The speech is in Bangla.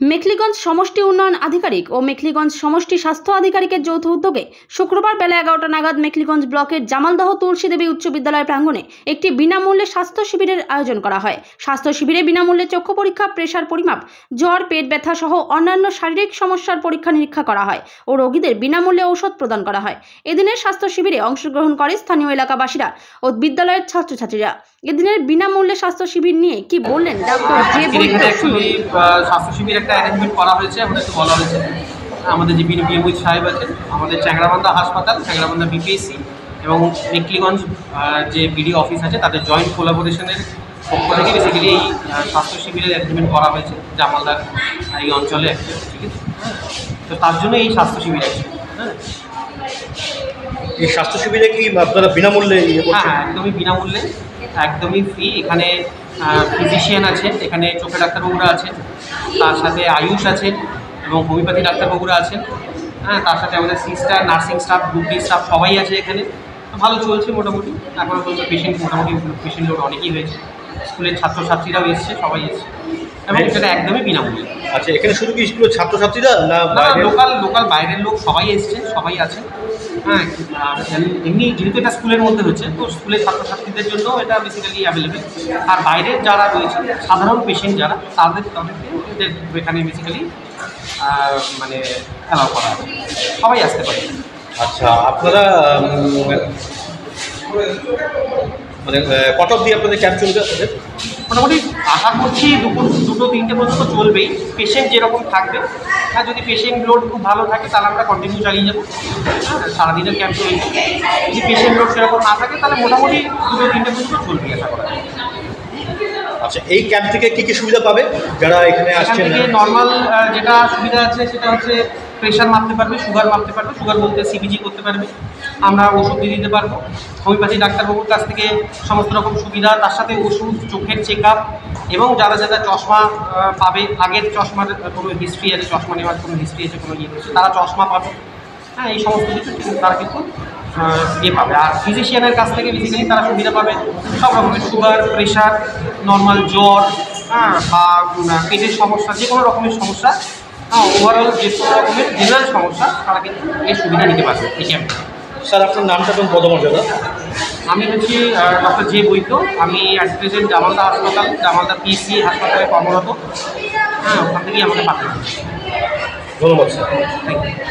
মেখলিগঞ্জ সমষ্টি উন্নয়ন আধিকারিক ও মেখলিগঞ্জ সমষ্টি স্বাস্থ্য আধিকারিকের যৌথ উদ্যোগে শুক্রবার বেলা 11টা নাগাদ মেখলিগঞ্জ ব্লকের জামালদহ তুলসী দেবী উচ্চ বিদ্যালয় প্রাঙ্গণে একটি বিনামূল্যে স্বাস্থ্য শিবিরের আয়োজন করা হয়। স্বাস্থ্য শিবিরে বিনামূল্যে চক্ষু পরীক্ষা, প্রেসার পরিমাপ, জ্বর, পেট ব্যথা সহ অন্যান্য শারীরিক সমস্যার পরীক্ষা নিরীক্ষা করা হয় ও রোগীদের বিনামূল্যে ঔষধ প্রদান করা হয়। এদিনের স্বাস্থ্য শিবিরে অংশগ্রহণ করে স্থানীয় এলাকাবাসীরা ও বিদ্যালয়ের ছাত্রছাত্রীরা। এদিনের বিনামূল্যে স্বাস্থ্য শিবির নিয়ে কি বললেন ডাক্তার জে বৈদ্য। স্বাস্থ্য শিবির একটা অ্যারেঞ্জমেন্ট করা হয়েছে, আমাদের তো বলা হয়েছে আমাদের যে বিএমওই সাহেব আছেন, আমাদের চ্যাংড়াবান্ধা হাসপাতাল, চ্যাংড়াবান্ধা বিপিএসসি এবং মেখলিগঞ্জ যে বিডি অফিস আছে তাদের জয়েন্ট কোলাবোরেশনের পক্ষ থেকে বেসিক্যালি এই স্বাস্থ্য শিবিরের অ্যারেঞ্জমেন্ট করা হয়েছে জামালদার এই অঞ্চলে একটা, ঠিক আছে। তো তার জন্য এই স্বাস্থ্য শিবির আছে। হ্যাঁ, এই স্বাস্থ্য শিবিরে কি আপনারা বিনামূল্যে? হ্যাঁ, একদমই বিনামূল্যে, একদমই ফ্রি। এখানে ফিজিশিয়ান আছেন, এখানে চোখের ডাক্তারবাবুরা আছেন, তার সাথে আয়ুষ আছেন এবং হোমিওপ্যাথি ডাক্তারবাবুরা আছেন। হ্যাঁ, তার সাথে আমাদের sister, nursing staff, group D staff সবাই আছে এখানে। ভালো চলছে মোটামুটি। এখন পর্যন্ত পেশেন্ট লোড অনেকই হয়েছে। স্কুলের ছাত্রছাত্রীরাও এসছে, সবাই এসছে এবং সেটা একদমই বিনামূল্যে। আচ্ছা, এখানে শুধু কি স্কুলের ছাত্রছাত্রীরা না লোকাল বাইরের লোক সবাই এসছে, সবাই আছেন। হ্যাঁ, এমনি যেহেতু এটা স্কুলের মধ্যে হচ্ছে, তো স্কুলের ছাত্রছাত্রীদের জন্য এটা বেসিক্যালি অ্যাভেলেবেল। আর বাইরের যারা রয়েছে, সাধারণ পেশেন্ট যারা, তাদেরকে এখানে বেসিক্যালি মানে অ্যালাউ করা আছে, সবাই আসতে পারে। আচ্ছা, আপনারা মানে কত অবধি আপনাদের ক্যাম্প চলবে? আপনাদের মোটামুটি আশা করছি দুপুর 2-3টে পর্যন্ত চলবেই। পেশেন্ট যেরকম থাকবে, আর যদি পেশেন্ট লোড খুব ভালো থাকে তাহলে আমরা কন্টিনিউ চালিয়ে যাবো। হ্যাঁ, সারাদিনের ক্যাম্প চলছে। যদি পেশেন্ট লোড সেরকম না থাকে তাহলে মোটামুটি 2-3টে পর্যন্ত চলবেই আশা করা যায়। আচ্ছা, এই ক্যাম্প থেকে কী কী সুবিধা পাবে যারা এখানে আসছে? এখান থেকে নর্মাল যেটা সুবিধা আছে সেটা হচ্ছে প্রেশার মাপতে পারবে, সুগার মাপতে পারবে, সুগার বলতে সিবিজি করতে পারবে, আমরা ওষুধ দিয়ে দিতে পারবো। হোমিওপ্যাথি ডাক্তারবাবুর কাছ থেকে সমস্ত রকম সুবিধা, তার সাথে ওষুধ, চোখের চেক আপ এবং যারা যারা চশমা পাবে, আগের চশমার কোনো হিস্ট্রি আছে, চশমা নেওয়ার কোনো হিস্ট্রি আছে, কোনো ইয়ে রয়েছে, তারা চশমা পাবে। হ্যাঁ, এই সমস্ত কিছু তারা কিন্তু ইয়ে পাবে। আর ফিজিশিয়ানের কাছ থেকে বেসিক্যালি তারা সুবিধা পাবে সব রকমের সুগার, প্রেশার, নর্মাল জ্বর, হ্যাঁ, বা পেটের সমস্যা, যে কোনো রকমের সমস্যা, হ্যাঁ, ওভারঅল যে কোনো রকমের জেনারেল সমস্যা তারা কিন্তু এই সুবিধা নিতে পারবে এই ক্যাম্পে। স্যার, আপনার নামটা এবং পদমর্যাদা? আমি হচ্ছি ডক্টর জে বৈদ্য। আমি অ্যাট প্রেজেন্ট জামালদা হাসপাতাল, জামালদা পিএসসি হাসপাতালে কর্মরত। হ্যাঁ, ওখান থেকেই আমাকে পাঠানো। ধন্যবাদ স্যার। Thank you.